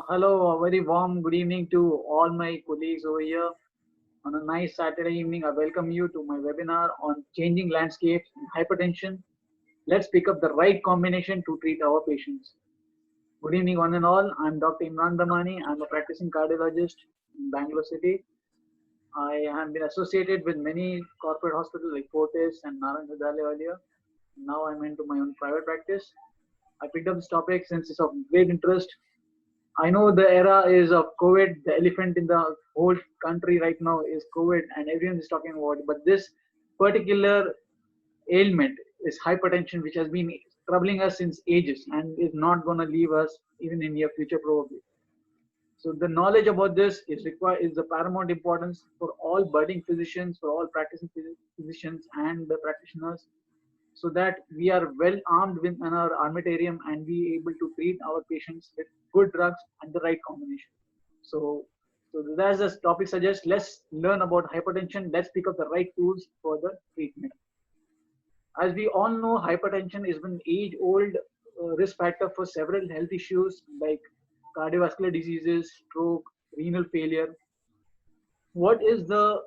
Hello, a very warm good evening to all my colleagues over here. On a nice Saturday evening, I welcome you to my webinar on changing landscapes in hypertension. Let's pick up the right combination to treat our patients. Good evening, one and all. I'm Dr. Imran Damani. I'm a practicing cardiologist in Bangalore City. I have been associated with many corporate hospitals like Fortis and Narayana Hrudayalaya earlier. Now I'm into my own private practice. I picked up this topic since it's of great interest. I know the era is of COVID. The elephant in the whole country right now is COVID, and everyone is talking about it. But this particular ailment is hypertension, which has been troubling us since ages and is not going to leave us even in near future probably. So the knowledge about this is required, is the paramount importance for all budding physicians, for all practicing physicians and the practitioners, so that we are well armed with our armamentarium and be able to treat our patients with good drugs and the right combination. So as the topic suggests, let's learn about hypertension. Let's pick up the right tools for the treatment. As we all know, hypertension is an age-old risk factor for several health issues like cardiovascular diseases, stroke, renal failure. What is the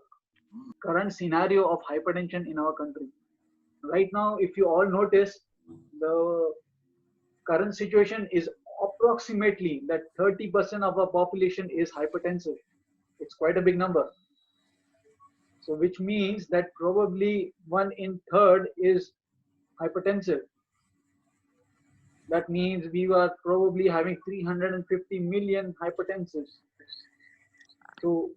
current scenario of hypertension in our country? Right now, if you all notice, the current situation is approximately that 30% of our population is hypertensive. It's quite a big number. So which means that probably 1 in 3 is hypertensive. That means we are probably having 350 million hypertensives. So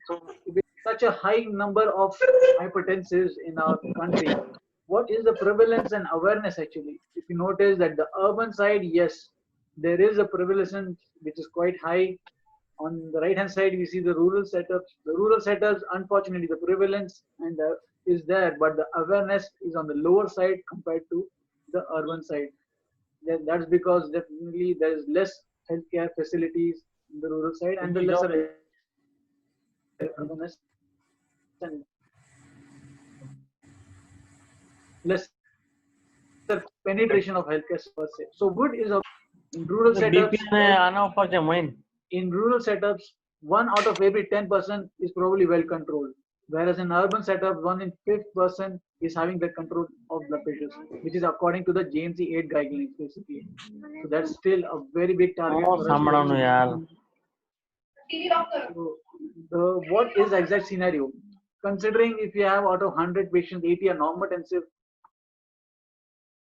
with such a high number of hypertensives in our country, what is the prevalence and awareness actually? If you notice that the urban side, yes, there is a prevalence which is quite high. On the right hand side, we see the rural setups. The rural setups, unfortunately, the prevalence and is there, but the awareness is on the lower side compared to the urban side. That's because definitely there is less healthcare facilities in the rural side and the lesser awareness and less penetration of healthcare per se. So good is in rural setups. In rural setups, 1 out of every 10% is probably well controlled, whereas in urban setup, 1 in 5 person is having the control of blood pressures, which is according to the JMC 8 guidelines basically. So that's still a very big target for us. So what is the exact scenario? Considering if you have out of 100 patients, 80 are normotensive,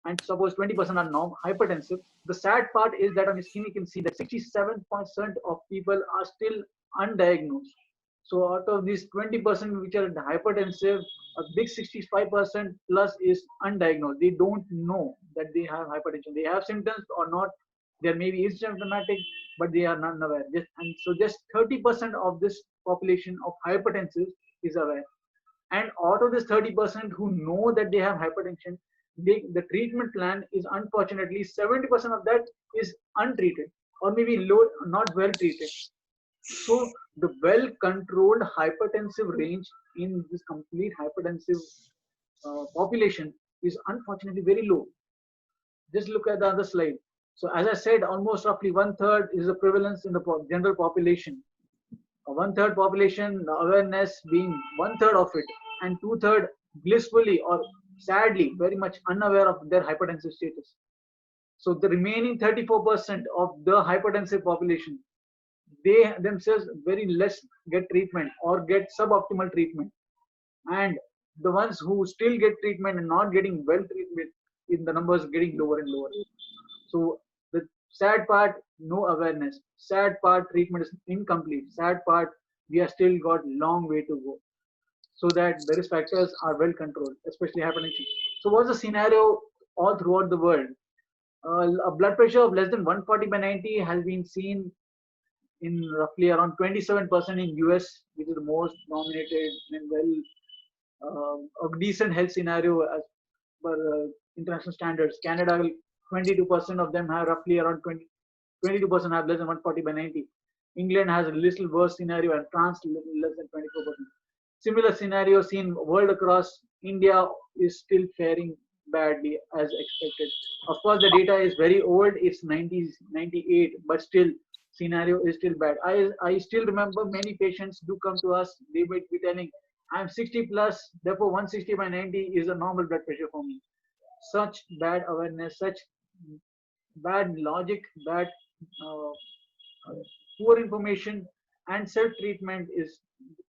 and suppose 20% are hypertensive. The sad part is that on the screen you can see that 67% of people are still undiagnosed. So out of these 20% which are hypertensive, a big 65% plus is undiagnosed. They don't know that they have hypertension. They have symptoms or not. They may be asymptomatic, but they are not aware. And so just 30% of this population of hypertensive is aware. And out of this 30% who know that they have hypertension, the treatment plan is unfortunately 70% of that is untreated or maybe low, not well treated. So the well controlled hypertensive range in this complete hypertensive population is unfortunately very low. Just look at the other slide. So as I said, almost roughly 1/3 is the prevalence in the general population. 1/3 population, the awareness being 1/3 of it, and 2/3 blissfully or sadly very much unaware of their hypertensive status. So the remaining 34% of the hypertensive population, they themselves very less get treatment or get suboptimal treatment, and the ones who still get treatment and not getting well treatment, in the numbers getting lower and lower. So the sad part, no awareness. Sad part, treatment is incomplete. Sad part, we are still got long way to go, so that the risk factors are well controlled, especially hypertension. So what's the scenario all throughout the world? A blood pressure of less than 140 by 90 has been seen in roughly around 27% in US, which is the most dominated and a decent health scenario as per international standards. Canada, 22% of them have roughly around 22% have less than 140 by 90. England has a little worse scenario, and France less than 24%. Similar scenario seen world across. India is still faring badly as expected. Of course, the data is very old. It's 90s, 98, but still scenario is still bad. I still remember many patients do come to us. They might be telling, I'm 60 plus, therefore 160 by 90 is a normal blood pressure for me. Such bad awareness, such bad logic, bad uh, poor information, and self-treatment is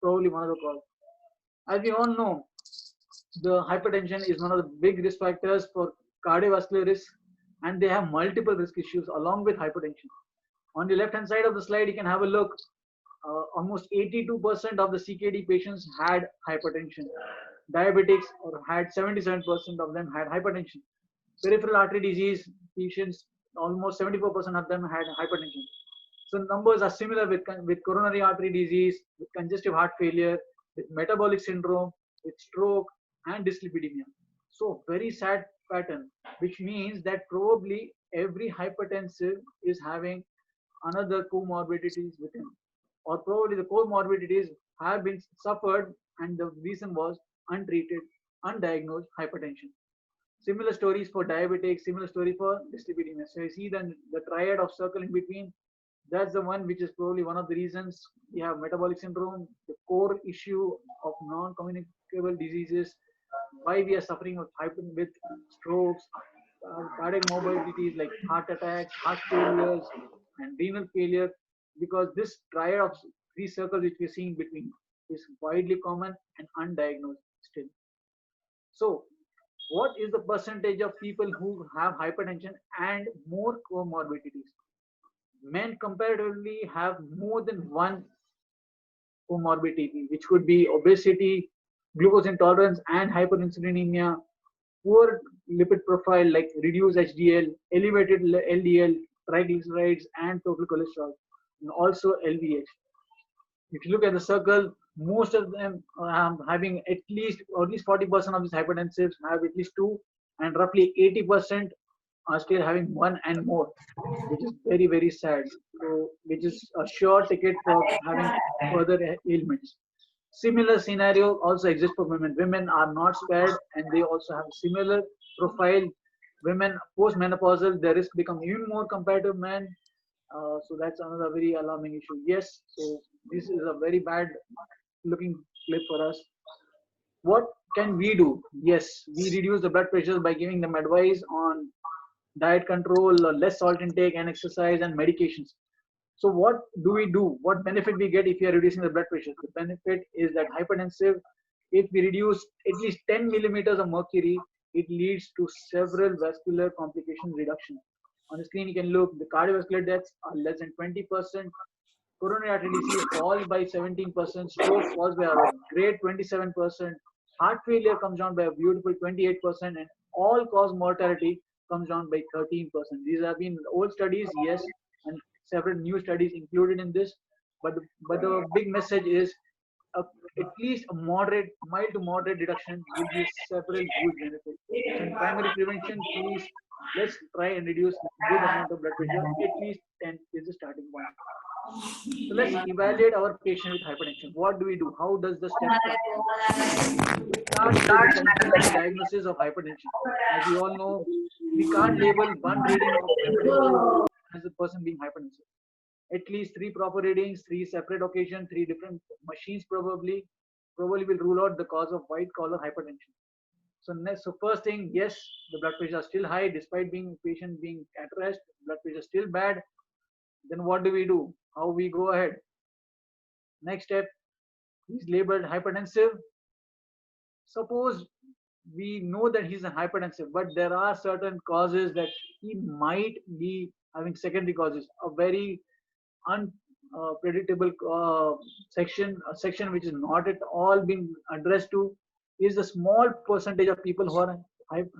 probably one of the cause. As we all know, the hypertension is one of the big risk factors for cardiovascular risk, and they have multiple risk issues along with hypertension. On the left hand side of the slide, you can have a look. Almost 82% of the CKD patients had hypertension. Diabetics or had 77% of them had hypertension. Peripheral artery disease patients, almost 74% of them had hypertension. So numbers are similar with coronary artery disease, with congestive heart failure, with metabolic syndrome, with stroke, and dyslipidemia. So very sad pattern, which means that probably every hypertensive is having another comorbidities with him, or probably the comorbidities have been suffered, and the reason was untreated, undiagnosed hypertension. Similar stories for diabetics, similar story for dyslipidemia. So you see then the triad of circle in between, that's the one which is probably one of the reasons we have metabolic syndrome, the core issue of non-communicable diseases, why we are suffering with strokes, cardiac morbidities like heart attacks, heart failures, and renal failure, because this triad of three circles which we are seeing between is widely common and undiagnosed still. So, what is the percentage of people who have hypertension and more comorbidities? Men comparatively have more than one comorbidity, which could be obesity, glucose intolerance, and hyperinsulinemia, poor lipid profile like reduced HDL, elevated LDL, triglycerides, and total cholesterol, and also LVH. If you look at the circle, most of them are having at least 40% of these hypertensives have at least two, and roughly 80% are still having one and more, which is very, very sad. So, which is a sure ticket for having further ailments. Similar scenario also exists for women. Women are not spared, and they also have a similar profile. Women post-menopausal, their risk become even more compared to men. So that's another very alarming issue. Yes, so this is a very bad looking clip for us. What can we do? Yes, we reduce the blood pressure by giving them advice on diet control, less salt intake, and exercise and medications. So what do we do? What benefit we get if we are reducing the blood pressure? The benefit is that hypertensive, if we reduce at least 10 millimeters of mercury, it leads to several vascular complication reduction. On the screen, you can look, the cardiovascular deaths are less than 20%, coronary artery disease falls by 17%, stroke falls by a great 27%, heart failure comes down by a beautiful 28%, and all cause mortality comes down by 13%. These have been old studies, yes, and several new studies included in this, but the big message is at least a moderate, mild to moderate reduction will give several huge benefits. So in primary prevention, please let's try and reduce good amount of blood pressure. At least 10 is the starting point. So let's evaluate our patient with hypertension. What do we do? How does the step start? It starts with the complete diagnosis of hypertension. As we all know, we can't label one reading of hypertension as a person being hypertensive. At least three proper readings, three separate occasions, three different machines probably will rule out the cause of white collar hypertension. So next, so first thing, yes, the blood pressure is still high despite being patient being at rest. Blood pressure is still bad. Then what do we do? How we go ahead? Next step, he's labeled hypertensive. Suppose we know that he's a hypertensive, but there are certain causes that he might be having secondary causes. A very unpredictable a section which is not at all being addressed to, is a small percentage of people who are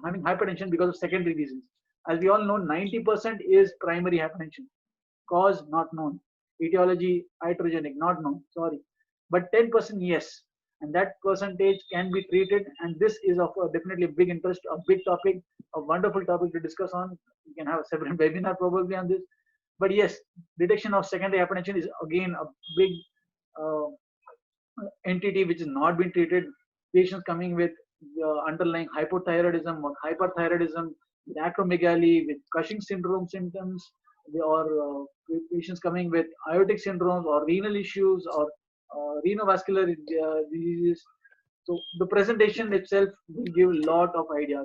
having hypertension because of secondary reasons. As we all know, 90% is primary hypertension. Cause not known. Etiology iatrogenic, not known. Sorry, but 10% yes, and that percentage can be treated. And this is of definitely a big interest, a big topic, a wonderful topic to discuss on. We can have a separate webinar probably on this. But yes, detection of secondary hypertension is again a big uh, entity which is not being treated. Patients coming with underlying hypothyroidism or hyperthyroidism, with acromegaly, with Cushing syndrome symptoms, or patients coming with aortic syndromes or renal issues or renovascular diseases. So the presentation itself will give a lot of idea.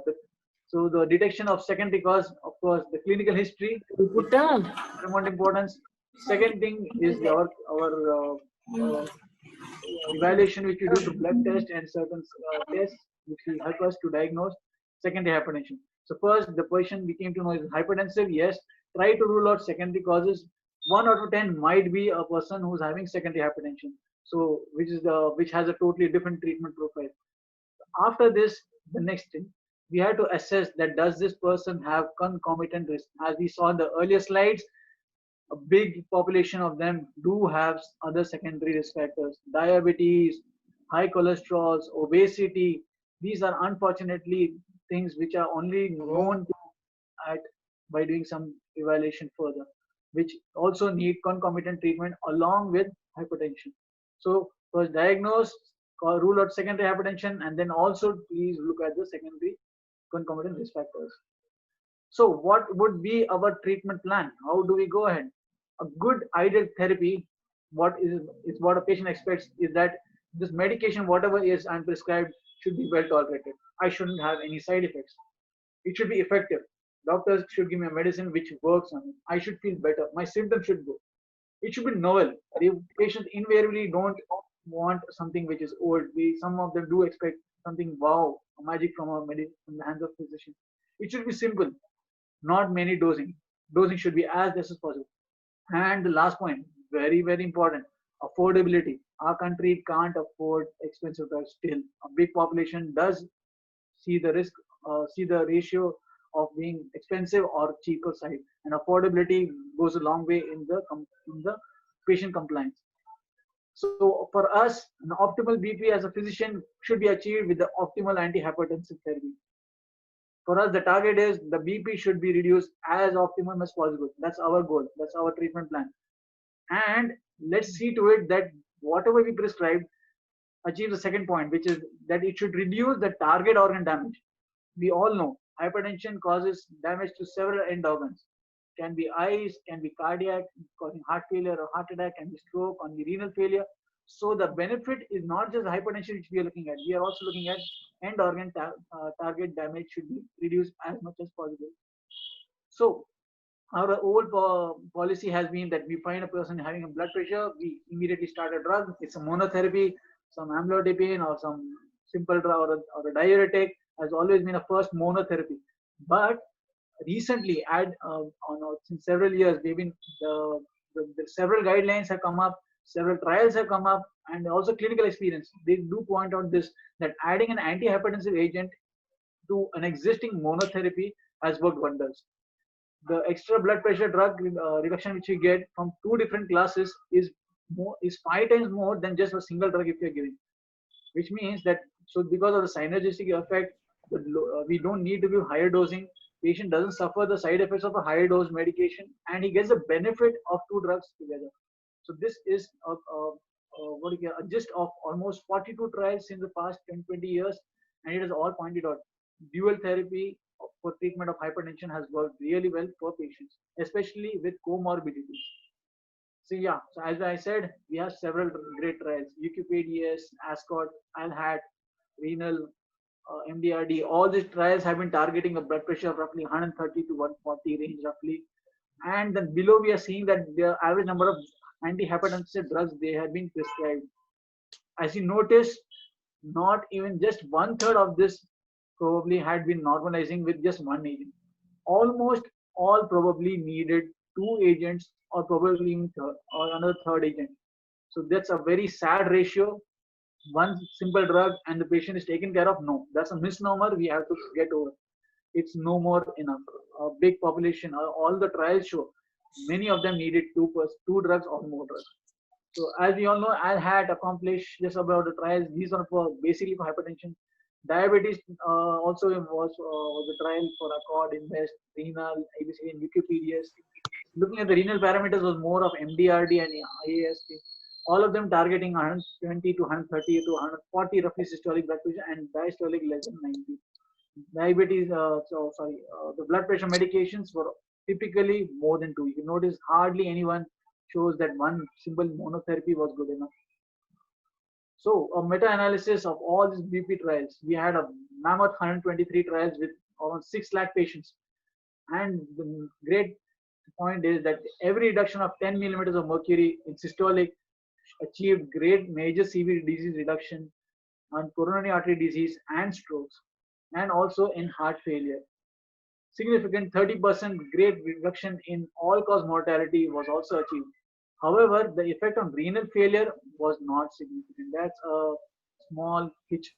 So the detection of secondary cause, of course, the clinical history is paramount importance. Second thing is our evaluation which we do through blood test and certain tests which will help us to diagnose secondary hypertension. So first, the patient we came to know is hypertensive. Yes, try to rule out secondary causes. 1 out of 10 might be a person who's having secondary hypertension. So which has a totally different treatment profile. After this, the next thing we have to assess that does this person have concomitant risk. As we saw in the earlier slides, a big population of them do have other secondary risk factors: diabetes, high cholesterol, obesity. These are unfortunately things which are only known at by doing some evaluation further, which also need concomitant treatment along with hypertension. So first diagnose, rule out secondary hypertension, and then also please look at the secondary concomitant risk factors. So what would be our treatment plan? How do we go ahead? A good ideal therapy, is what a patient expects is that this medication, whatever is I'm prescribed, should be well tolerated. I shouldn't have any side effects. It should be effective. Doctors should give me a medicine which works on me. I should feel better. My symptoms should go. It should be novel. The patients invariably don't want something which is old. Some of them do expect something wow, magic from from the hands of physician. It should be simple, not many dosing. Dosing should be as less as possible. And the last point, very, very important, affordability. Our country can't afford expensive drugs still. A big population does see the risk, see the ratio of being expensive or cheaper side. And affordability goes a long way in the patient compliance. So for us, an optimal BP as a physician should be achieved with the optimal antihypertensive therapy. For us, the target is the BP should be reduced as optimum as possible. That's our goal. That's our treatment plan. And let's see to it that whatever we prescribe achieves the second point, which is that it should reduce the target organ damage. We all know hypertension causes damage to several end organs. Can be eyes, can be cardiac, causing heart failure or heart attack, can be stroke, can be renal failure. So the benefit is not just hypertension which we are looking at. We are also looking at end organ target damage should be reduced as much as possible. So our old policy has been that we find a person having a blood pressure, we immediately start a drug. It's a monotherapy, some amlodipine or some simple drug or a diuretic has always been a first monotherapy. But recently, since several years, they've been the several guidelines have come up, several trials have come up, and also clinical experience. They do point out this that adding an antihypertensive agent to an existing monotherapy has worked wonders. The extra blood pressure drug reduction which you get from two different classes is 5 times more than just a single drug if you're giving, which means that so because of the synergistic effect, we don't need to give higher dosing. Patient doesn't suffer the side effects of a higher dose medication, and he gets the benefit of two drugs together. So this is a gist of almost 42 trials in the past 10-20 years, and it has all pointed out dual therapy for treatment of hypertension has worked really well for patients, especially with comorbidities. So yeah, so as I said, we have several great trials: UQPDS, ASCOT, ALHAT, renal, MDRD. All these trials have been targeting a blood pressure of roughly 130 to 140 range roughly. And then below we are seeing that the average number of antihypertensive drugs they have been prescribed. As you notice, not even just 1/3 of this probably had been normalizing with just one agent. Almost all probably needed two agents or probably even or another third agent. So that's a very sad ratio. One simple drug and the patient is taken care of. No, that's a misnomer we have to get over. it's no more enough. A big population, all the trials show many of them needed two drugs or more drugs. So as we all know, I had accomplished just about the trials. These are for basically for hypertension. Diabetes also was a trial for ACCORD, INVEST, Renal, ABC, and Wikipedias. Looking at the renal parameters was more of MDRD and IAST. All of them targeting 120 to 130 to 140 roughly systolic blood pressure and diastolic less than 90. Diabetes, the blood pressure medications were typically more than two. You notice hardly anyone shows that one simple monotherapy was good enough. So a meta-analysis of all these BP trials, we had a mammoth 123 trials with around 6 lakh patients. And the great point is that every reduction of 10 millimeters of mercury in systolic achieved great major CV disease reduction on coronary artery disease and strokes, and also in heart failure. Significant 30% great reduction in all-cause mortality was also achieved. However, the effect on renal failure was not significant. That's a small hitch.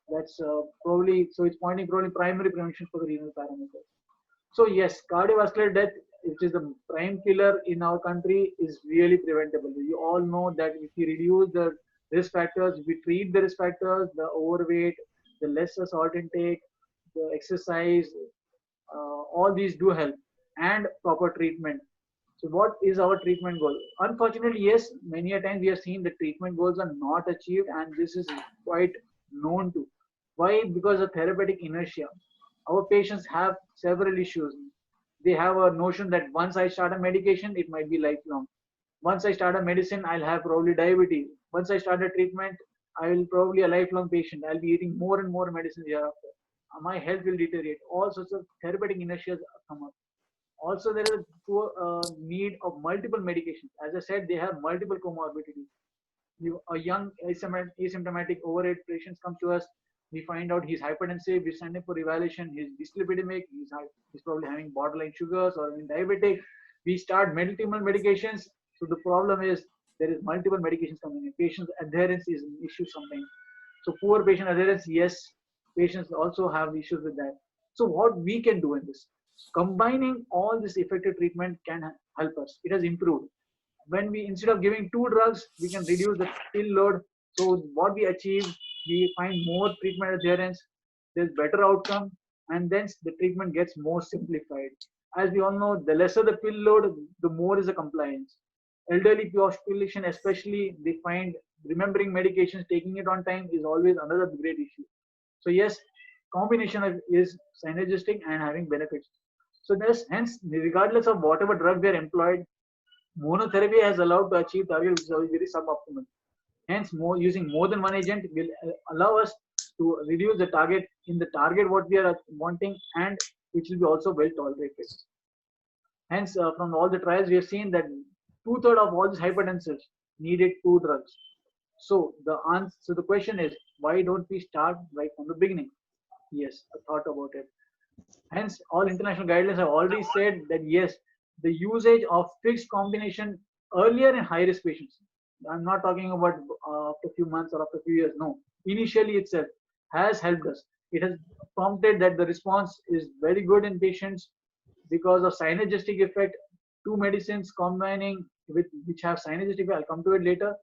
That's probably, so it's pointing probably primary prevention for the renal parameters. So yes, cardiovascular death, which is the prime killer in our country, is really preventable. You all know that if you reduce the risk factors, if we treat the risk factors, the overweight, the lesser salt intake, the exercise, all these do help, and proper treatment. So what is our treatment goal? Unfortunately, yes, many a time we have seen the treatment goals are not achieved, and this is quite known to. Why? Because of therapeutic inertia. Our patients have several issues. They have a notion that once I start a medication, it might be lifelong. Once I start a medicine, I'll have probably diabetes. Once I start a treatment, I will probably a lifelong patient. I'll be eating more and more medicines hereafter. My health will deteriorate. All sorts of therapeutic inertia come up. Also, there is a poor need of multiple medications. As I said, they have multiple comorbidities. A young asymptomatic overweight patient comes to us. We find out he's hypertensive. We send him for evaluation. He's dyslipidemic. He's probably having borderline sugars or even diabetic. We start multiple medications. So the problem is there is multiple medications coming in. Patient's adherence is an issue sometimes. So poor patient adherence, yes, patients also have issues with that. So what we can do in this? Combining all this effective treatment can help us. It has improved. When we, instead of giving two drugs, we can reduce the pill load. So what we achieve, we find more treatment adherence, there's better outcome, and then the treatment gets more simplified. As we all know, the lesser the pill load, the more is the compliance. Elderly population especially, they find remembering medications, taking it on time is always another great issue. So yes, combination is synergistic and having benefits. So there's, hence, regardless of whatever drug they are employed, monotherapy has allowed to achieve target which is very suboptimal. Hence, using more than one agent will allow us to reduce the target in the target what we are wanting, and which will be also well tolerated. Hence, from all the trials, we have seen that 2/3 of all these hypertensives needed two drugs. So the answer, so the question is, why don't we start right from the beginning? Yes, I thought about it. Hence, all international guidelines have already said that yes, the usage of fixed combination earlier in high risk patients. I'm not talking about after a few months or after a few years. No, initially itself has helped us. It has prompted that the response is very good in patients because of synergistic effect. Two medicines combining with which have synergistic effect, I'll come to it later,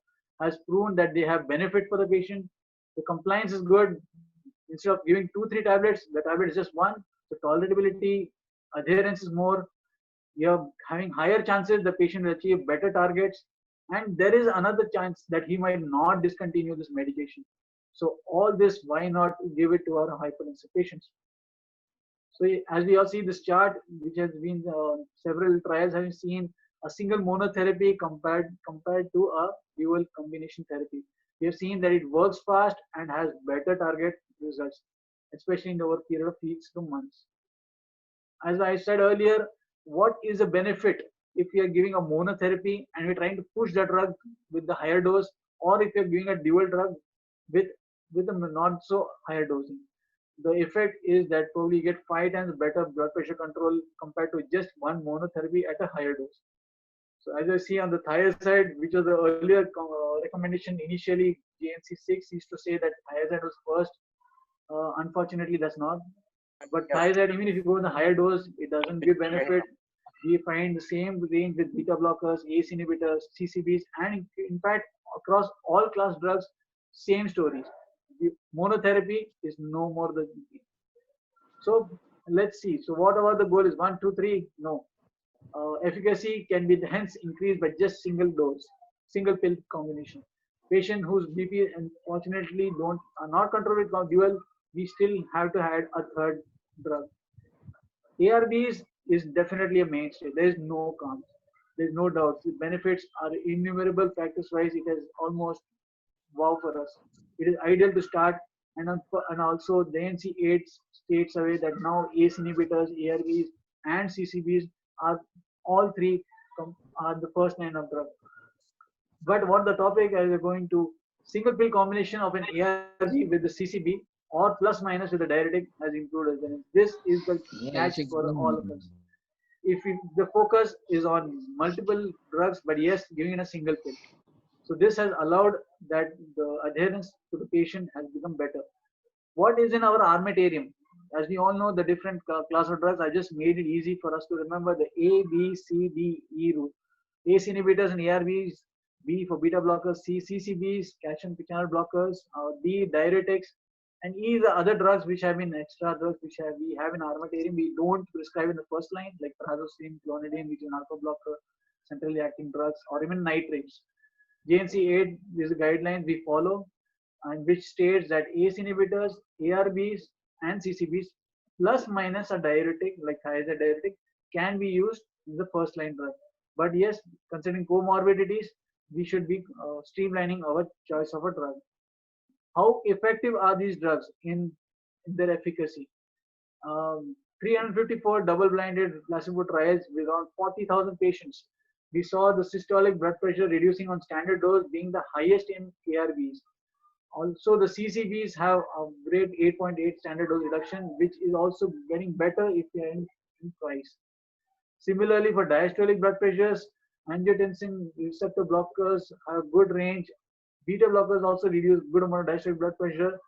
has proven that they have benefit for the patient. The compliance is good. Instead of giving 2-3 tablets, the tablet is just one. The tolerability, adherence is more. You're having higher chances the patient will achieve better targets, and there is another chance that he might not discontinue this medication. So all this, why not give it to our hypertensive patients? So as we all see this chart, which has been several trials having seen a single monotherapy compared to a dual combination therapy. We have seen that it works fast and has better target results, especially in the over period of weeks to months. As I said earlier, what is the benefit if we are giving a monotherapy and we're trying to push the drug with the higher dose, or if you're giving a dual drug with a not so higher dosing? The effect is that probably you get 5 times better blood pressure control compared to just one monotherapy at a higher dose. So as I see on the thiazide, which was the earlier recommendation initially, JNC 6 used to say that thiazide was first. Unfortunately, that's not. But thiazide, even if you go in the higher dose, it doesn't give benefit. We find the same range with beta blockers, ACE inhibitors, CCBs, and in fact, across all class drugs, same stories. The monotherapy is no more than. So let's see. So what about the goal is 1, 2, 3? No. Efficacy can be hence increased by just single dose, single pill combination. Patient whose BP unfortunately don't are not controlled with dual, we still have to add a third drug. ARBs is definitely a mainstay. There is no cons. There is no doubt. The benefits are innumerable factors wise. It is almost wow for us. It is ideal to start, and also the NC8 states away that now ACE inhibitors, ARBs, and CCBs are all three are the first line of drug. But what the topic is going to single pill combination of an ARB with the CCB or plus minus with the diuretic has improved as well. This is the Yeah, catch it's for all of us. explained. If the focus is on multiple drugs, but yes, giving in a single pill. So this has allowed that the adherence to the patient has become better. What is in our armamentarium? As we all know, the different class of drugs, I just made it easy for us to remember the A, B, C, D, E rule. ACE inhibitors and ARBs, B for beta blockers, C, CCBs, calcium channel blockers, D, diuretics, and E, the other drugs which have been extra drugs we have in armamentarium. We don't prescribe in the first line, like prazosin, clonidine, which is an alpha blocker, centrally acting drugs, or even nitrates. JNC 8 is the guidelines we follow, and which states that ACE inhibitors, ARBs, and CCBs plus minus a diuretic like thiazide diuretic can be used in the first line drug. But yes, considering comorbidities, we should be streamlining our choice of a drug. How effective are these drugs in their efficacy? 354 double-blinded placebo trials with around 40,000 patients. We saw the systolic blood pressure reducing on standard dose being the highest in ARBs. Also, the CCBs have a great 8.8 standard dose reduction, which is also getting better if they are in price. Similarly, for diastolic blood pressures, angiotensin receptor blockers have good range. Beta blockers also reduce good amount of diastolic blood pressure.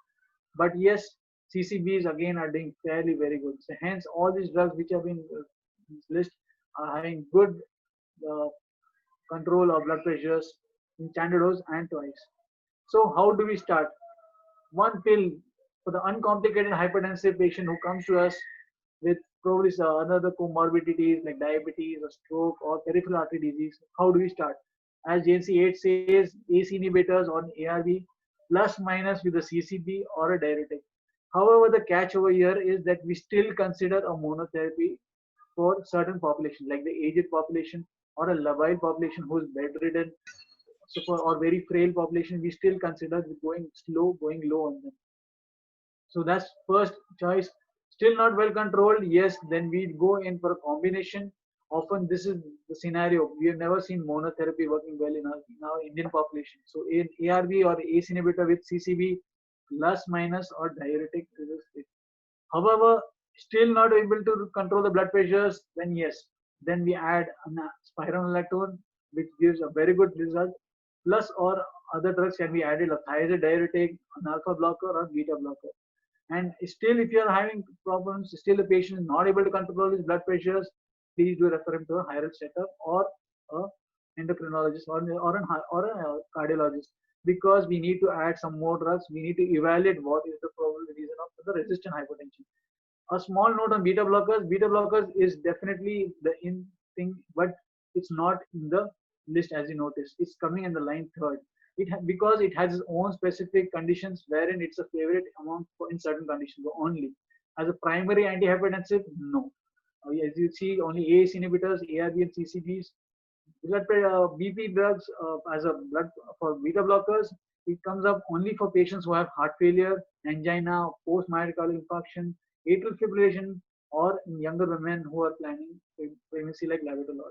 But yes, CCBs again are doing fairly very good. So hence, all these drugs which have been list are having good uh, control of blood pressures in standard dose and twice. So how do we start? One pill for the uncomplicated hypertensive patient who comes to us with probably another comorbidities like diabetes or stroke or peripheral artery disease. How do we start? As JNC8 says, ACE inhibitors on ARB plus minus with a CCB or a diuretic. However, the catch over here is that we still consider a monotherapy for certain population, like the aged population or a labile population who is bedridden, so for or very frail population, we still consider going slow, going low on them. So that's first choice. Still not well controlled, yes, then we go in for a combination. Often this is the scenario. We have never seen monotherapy working well in our Indian population. So in ARB or ACE inhibitor with CCB plus minus or diuretic is a fit. However, still not able to control the blood pressures, then yes, then we add spironolactone, which gives a very good result. Plus, or other drugs can be added, like thiazide diuretic, an alpha blocker, or beta blocker. And still, if you are having problems, still the patient is not able to control his blood pressures, please do refer him to a higher setup or a endocrinologist or a cardiologist, because we need to add some more drugs. We need to evaluate what is the probable reason of the resistant hypertension. A small note on beta blockers. Beta blockers is definitely the in thing, but it's not in the list as you notice. It's coming in the line third. Because it has its own specific conditions wherein it's a favorite among in certain conditions only. As a primary antihypertensive, no. As you see, only ACE inhibitors, ARB and CCBs. BP drugs as a blood for beta blockers, it comes up only for patients who have heart failure, angina, post myocardial infarction, atrial fibrillation, or in younger women who are planning pregnancy like labetalol.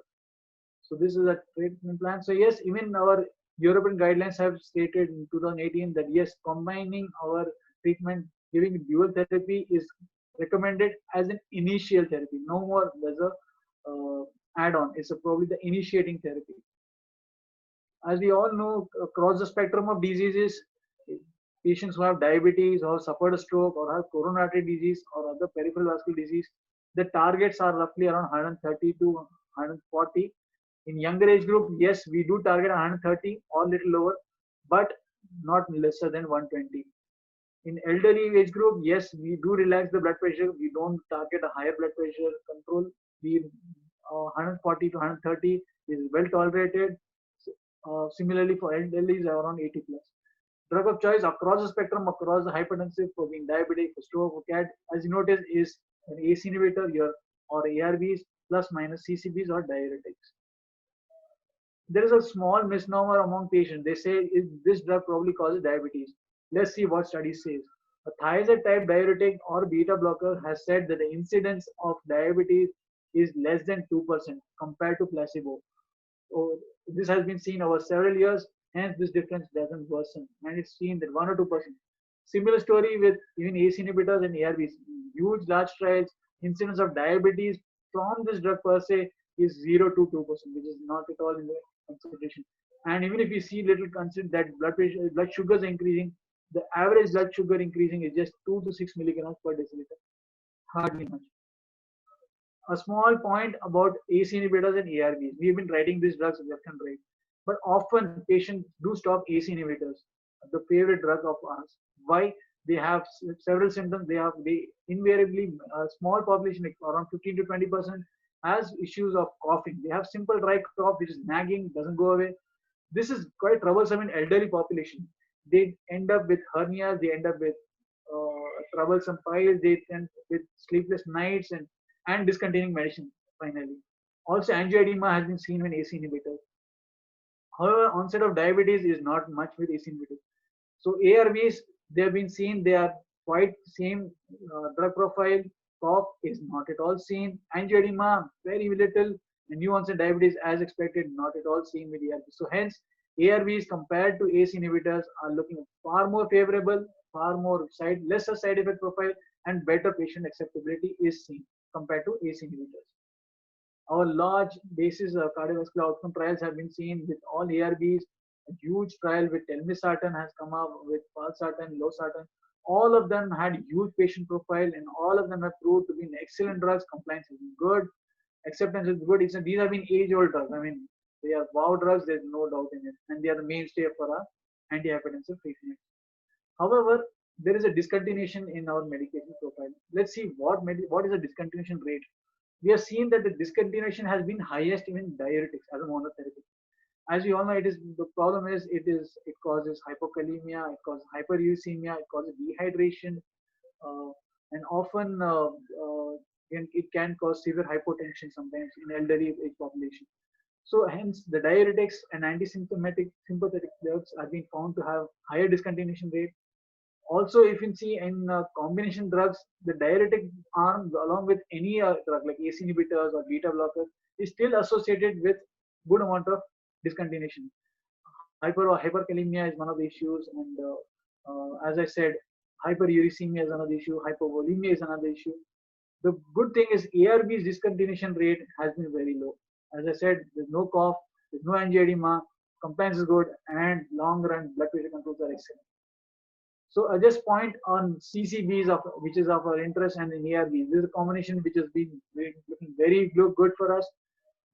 So this is a treatment plan. So yes, even our European guidelines have stated in 2018 that yes, combining our treatment, giving dual therapy is recommended as an initial therapy. No more as a add-on. It's probably the initiating therapy. As we all know, across the spectrum of diseases, patients who have diabetes or suffered a stroke or have coronary artery disease or other peripheral vascular disease, the targets are roughly around 130 to 140. In younger age group, yes, we do target 130 or little lower, but not lesser than 120. In elderly age group, yes, we do relax the blood pressure. We don't target a higher blood pressure control. We 140 to 130 is well tolerated. Similarly, for elderly, is around 80 plus. Drug of choice across the spectrum, across the hypertensive, for being diabetic, for stroke, for CAD, as you notice, is an ACE inhibitor here or ARBs plus minus CCBs or diuretics. There is a small misnomer among patients. They say this drug probably causes diabetes. Let's see what study says. A thiazide type diuretic or beta blocker has said that the incidence of diabetes is less than 2% compared to placebo. So this has been seen over several years, hence this difference doesn't worsen, and it's seen that 1 or 2%. Similar story with even ACE inhibitors and ARBs. Huge large trials, incidence of diabetes from this drug per se is 0 to 2%, which is not at all in the consideration. And even if you see little consider that blood pressure, blood sugars increasing, the average blood sugar increasing is just 2 to 6 milligrams per deciliter, hardly much. A small point about ACE inhibitors and ARBs. We've been writing these drugs left and right, but often patients do stop ACE inhibitors, the favorite drug of ours. Why? They have several symptoms. They invariably a small population, like around 15 to 20%, has issues of coughing. They have simple dry cough which is nagging, doesn't go away. This is quite troublesome in elderly population. They end up with hernias. They end up with troublesome piles. They end with sleepless nights and discontinuing medicine finally. Also, angioedema has been seen when ACE inhibitors. However, onset of diabetes is not much with ACE inhibitors. So ARVs, they have been seen, they are quite same drug profile. Cough is not at all seen. Angioedema, very little. And new onset diabetes, as expected, not at all seen with ARVs. So hence, ARVs compared to ACE inhibitors are looking far more favorable, far more lesser side effect profile, and better patient acceptability is seen compared to ACE inhibitors. Our large basis cardiovascular outcome trials have been seen with all ARBs. A huge trial with telmisartan has come up with valsartan, losartan. All of them had huge patient profile, and all of them have proved to be excellent drugs. Compliance is good, acceptance is good. These have been age-old drugs. I mean, they are wow drugs. There's no doubt in it, and they are the mainstay for our antihypertensive treatment. However, there is a discontinuation in our medication profile. Let's see what is the discontinuation rate. We have seen that the discontinuation has been highest in diuretics as a monotherapy. As we all know, the problem is it causes hypokalemia, it causes hyperuricemia, it causes dehydration, and often it can cause severe hypotension sometimes in elderly age population. So hence the diuretics and antisymptomatic sympathetic drugs are being found to have higher discontinuation rate. Also, if you see in combination drugs, the diuretic arm along with any drug like ACE inhibitors or beta blockers is still associated with good amount of discontinuation. Hyper or hyperkalemia is one of the issues, and as I said, hyperuricemia is another issue, hypovolemia is another issue. The good thing is ARB's discontinuation rate has been very low. As I said, there's no cough, there's no angioedema, compliance is good, and long run blood pressure controls are excellent. So I just point on CCBs which is of our interest, and in ARBs. This is a combination which has been looking very good for us.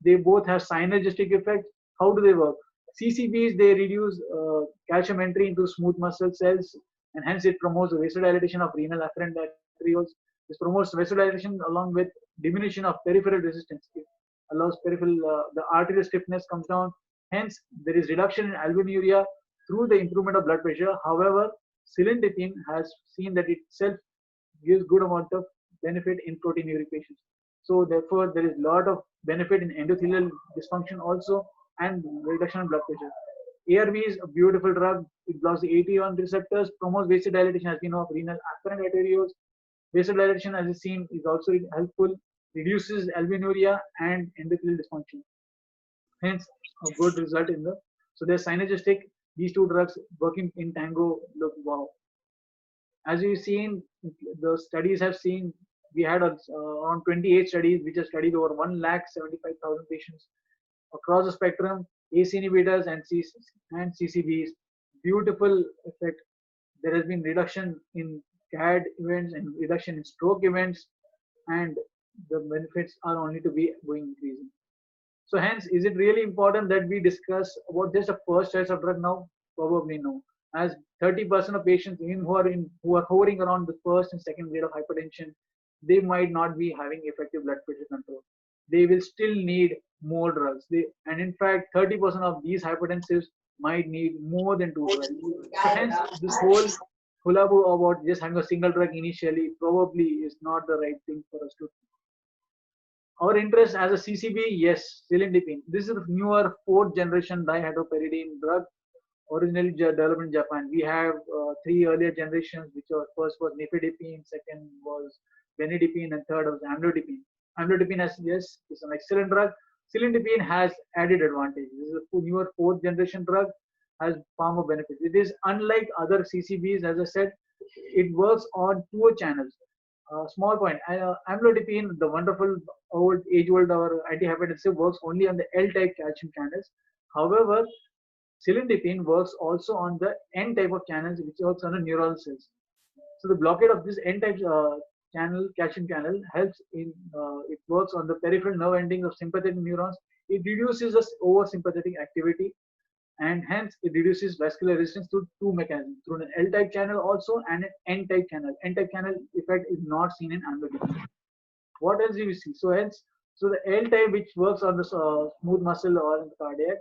They both have synergistic effect. How do they work? CCBs, they reduce calcium entry into smooth muscle cells, and hence it promotes the vasodilatation of renal afferent arterioles. This promotes vasodilatation along with diminution of peripheral resistance. It allows the arterial stiffness comes down. Hence, there is reduction in albuminuria through the improvement of blood pressure. However, cilindipine has seen that itself gives good amount of benefit in proteinuria patients. So therefore, there is a lot of benefit in endothelial dysfunction also, and reduction in blood pressure. ARV is a beautiful drug. It blocks the AT1 receptors, promotes vasodilatation as we know of renal afferent arterioles. Vasodilatation, as is seen, is also helpful, reduces albuminuria and endothelial dysfunction. Hence, a good result in the. So they're synergistic. These two drugs working in tango look wow. As you've seen, the studies have seen, we had around 28 studies which have studied over 1,75,000 patients across the spectrum, ACE inhibitors and CCBs. Beautiful effect. There has been reduction in CAD events and reduction in stroke events, and the benefits are only to be going increasing. So hence, is it really important that we discuss about just a first choice of drug now? Probably no. As 30% of patients even who are hovering around the first and second grade of hypertension, they might not be having effective blood pressure control. They will still need more drugs. And in fact, 30% of these hypertensives might need more than two drugs. So hence, this whole hullabaloo about just having a single drug initially probably is not the right thing for us to. Our interest as a CCB, yes, cilindipine. This is a newer fourth generation dihydropyridine drug, originally developed in Japan. We have three earlier generations, which were first was nifedipine, second was benidipine, and third was amlodipine. Amlodipine, as yes, is an excellent drug. Cilindipine has added advantage. This is a newer fourth generation drug, has far more benefits. It is unlike other CCBs, as I said, it works on two channels. Small point, amlodipine, the wonderful age-old or antihypertensive, works only on the L-type calcium channels. However, cilindipine works also on the N type of channels, which works on the neural cells. So the blockade of this N type channel, calcium channel, helps in it works on the peripheral nerve endings of sympathetic neurons. It reduces the over-sympathetic activity, and hence it reduces vascular resistance through two mechanisms, through an L-type channel also and an N-type channel. N-type channel effect is not seen in amlodipine. What else do we see? So hence, so the L-type, which works on the smooth muscle or in the cardiac,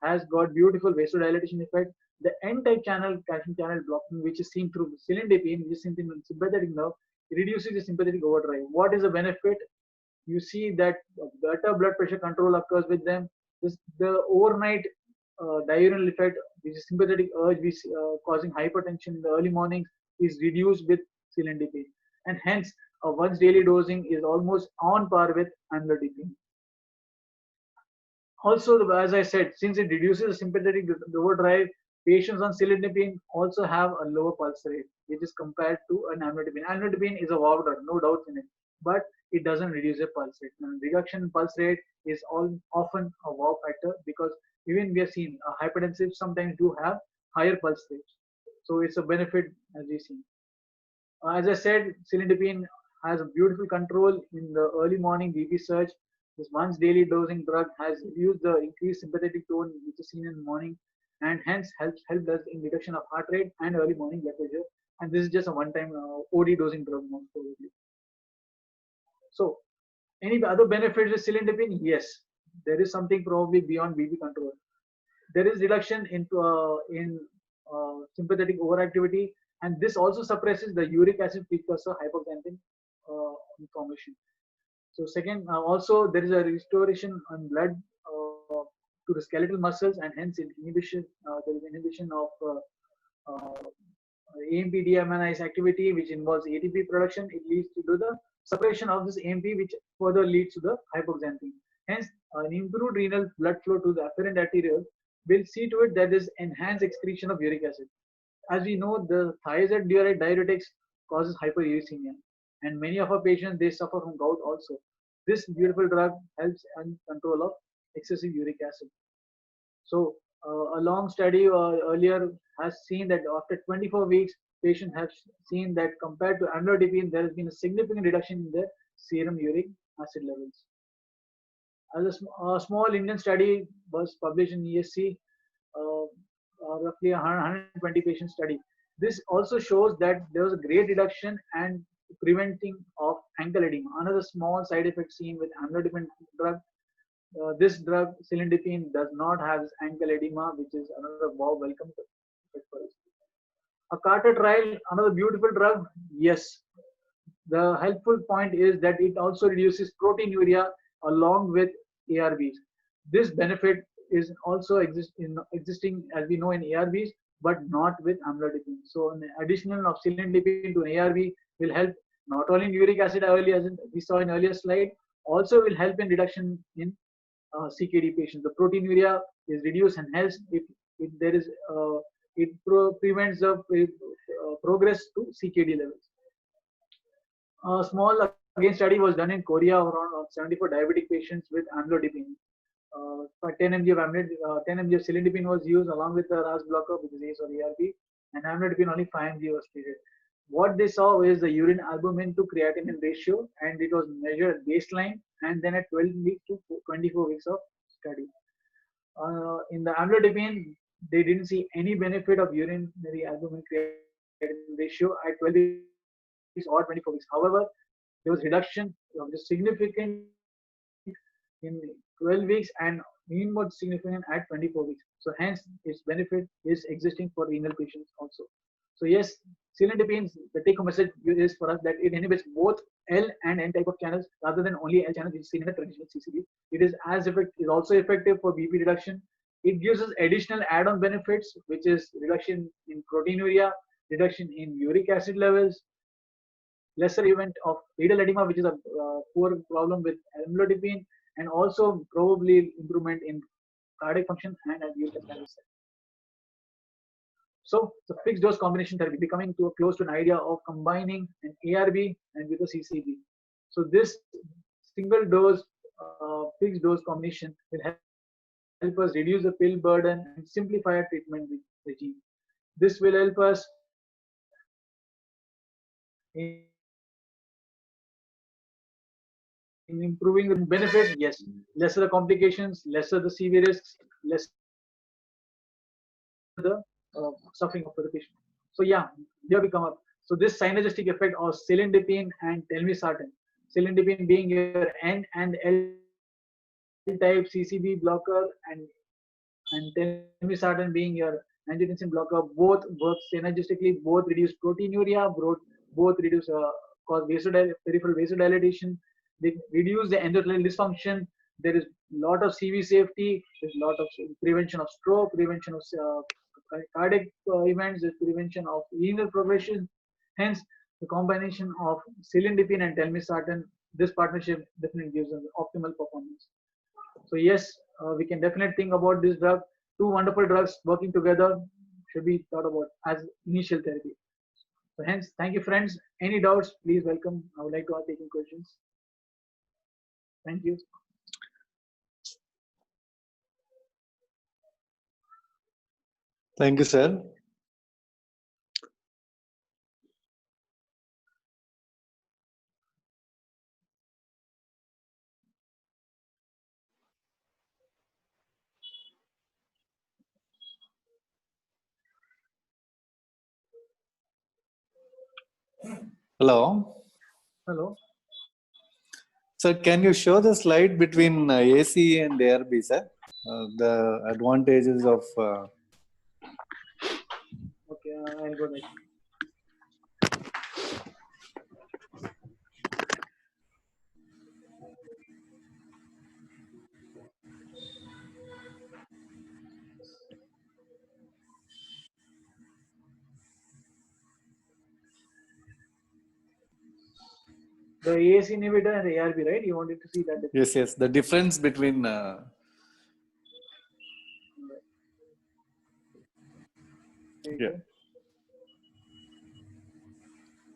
has got beautiful vasodilatation effect. The N-type channel, calcium channel blocking, which is seen through cilindipine, which is seen in sympathetic nerve, reduces the sympathetic overdrive. What is the benefit? You see that better blood pressure control occurs with them. The overnight diurnal effect, which is sympathetic urge, which causing hypertension in the early mornings, is reduced with cilindipine, and hence once daily dosing is almost on par with amlodipine. Also, as I said, since it reduces the sympathetic overdrive, patients on cilindipine also have a lower pulse rate, which is compared to an amlodipine. Amlodipine is a wow drug, no doubt in it, but it doesn't reduce the pulse rate. And reduction in pulse rate is often a wow factor, because even we have seen hypertensive sometimes do have higher pulse rates. So it's a benefit, as we see. As I said, cilindipine has a beautiful control in the early morning BP surge. This once daily dosing drug has reduced the increased sympathetic tone, which is seen in the morning, and hence helped us in reduction of heart rate and early morning blood pressure. And this is just a one-time OD dosing drug, most probably. So, any other benefits with cilindipine? Yes, there is something probably beyond BP control. There is reduction in sympathetic overactivity, and this also suppresses the uric acid precursor hypoxanthine formation. So second, also there is a restoration on blood to the skeletal muscles, and hence inhibition. There is inhibition of AMP deaminase activity, which involves ATP production. It leads to the suppression of this AMP, which further leads to the hypoxanthine. Hence, an improved renal blood flow to the afferent arteriole will see to it that there is enhanced excretion of uric acid. As we know, the thiazide diuretics causes hyperuricemia, and many of our patients, they suffer from gout also. This beautiful drug helps in control of excessive uric acid. So a long study earlier has seen that after 24 weeks, patients have seen that compared to amlodipine, there has been a significant reduction in their serum uric acid levels. As a small Indian study was published in ESC, roughly 120 patient study. This also shows that there was a great reduction and preventing of ankle edema. Another small side effect seen with amlodipine drug. This drug, cilindipine, does not have ankle edema, which is another wow welcome effect for us. A Carter trial, another beautiful drug. Yes, the helpful point is that it also reduces proteinuria along with ARBs. This benefit is also existing, as we know, in ARBs, but not with amlodipine. So an addition of cilindipine to an ARB will help not only in uric acid, early as we saw in earlier slide, also will help in reduction in CKD patients. The proteinuria is reduced, and helps if there is prevents the progress to CKD levels. A small again study was done in Korea around 74 diabetic patients with amlodipine. 10 mg of cilindipine was used along with the RAS blocker, which is ACE or ARB, and amlodipine only 5 mg was treated. What they saw is the urine albumin to creatinine ratio, and it was measured at baseline and then at 12 weeks to 24 weeks of study. In the amlodipine, they didn't see any benefit of urinary albumin creatinine ratio at 12 weeks or 24 weeks. However, there was reduction of the significant in 12 weeks and more significant at 24 weeks. So hence its benefit is existing for renal patients also. So yes, cilindipine, the take home message is for us that it inhibits both L and N type of channels rather than only L channels which is seen in the traditional CCB. It is also effective for BP reduction. It gives us additional add-on benefits, which is reduction in proteinuria, reduction in uric acid levels, lesser event of renal edema, which is a poor problem with amlodipine, and also probably improvement in cardiac function and as you said. So the fixed dose combination therapy becoming close to an idea of combining an ARB and with a CCB. So this single dose fixed dose combination will help us reduce the pill burden and simplify our treatment regime. This will help us in improving the benefit. Yes, lesser the complications, lesser the severe risks, lesser the suffering of the patient. So yeah, here we come up. So this synergistic effect of cilindipine and telmisartan, cilindipine being your N and L type CCB blocker, and telmisartan being your angiotensin blocker, both work synergistically, both reduce proteinuria, both reduce cause peripheral vasodilatation, they reduce the endothelial dysfunction. There is a lot of CV safety, there's a lot of prevention of stroke, prevention of cardiac events, there's prevention of renal progression. Hence, the combination of cilindipine and telmisartan, this partnership definitely gives us optimal performance. So yes, we can definitely think about this drug. Two wonderful drugs working together should be thought about as initial therapy. So hence, thank you, friends. Any doubts, please welcome. I would like to ask taking questions. Thank you. Thank you, sir. Hello. Hello. Sir, can you show the slide between AC and ARB, sir? The advantages of. Okay, I'll go next. The AAC inhibitor and the ARB, right? You wanted to see that difference? Yes. The difference between. Yeah.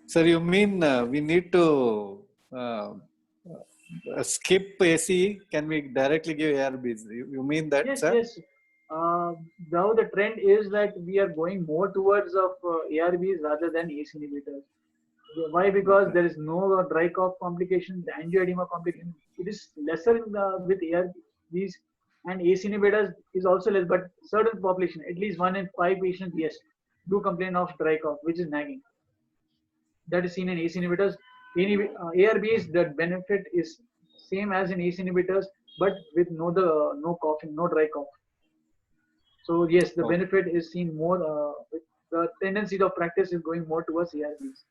Sir, you mean we need to skip AC? Can we directly give ARBs? You mean that, yes, sir? Yes. Now the trend is that we are going more towards of ARBs rather than ACE inhibitors. Why? Because there is no dry cough complication, the angioedema complication. It is lesser with ARBs, and ACE inhibitors is also less, but certain population, at least 1 in 5 patients, yes, do complain of dry cough, which is nagging. That is seen in ACE inhibitors. ARBs, the benefit is same as in ACE inhibitors, but with no coughing, no dry cough. So yes, the benefit is seen more. The tendency of practice is going more towards ARBs.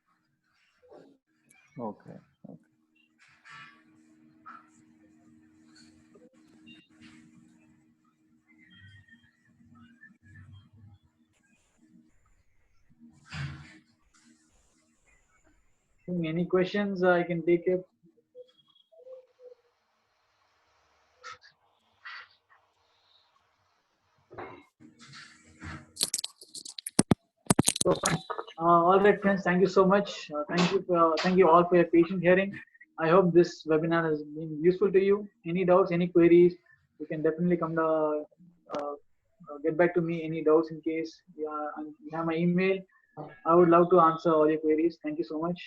Okay. Any questions? I can take it. So, all right, friends. Thank you so much. Thank you all for your patient hearing. I hope this webinar has been useful to you. Any doubts, any queries, you can definitely come to get back to me any doubts in case. Yeah, and you have my email. I would love to answer all your queries. Thank you so much.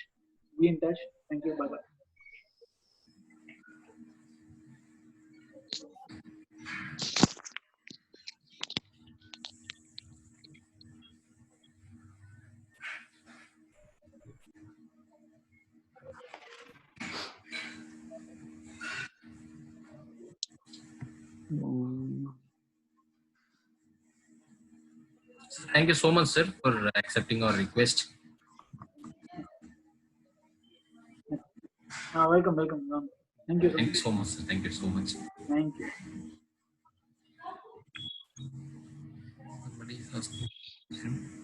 Be in touch. Thank you. Bye bye. Thank you so much, sir, for accepting our request. Welcome, welcome. Thank you so Thank much. you so much, sir. Thank you so much. Thank you. Somebody is asking.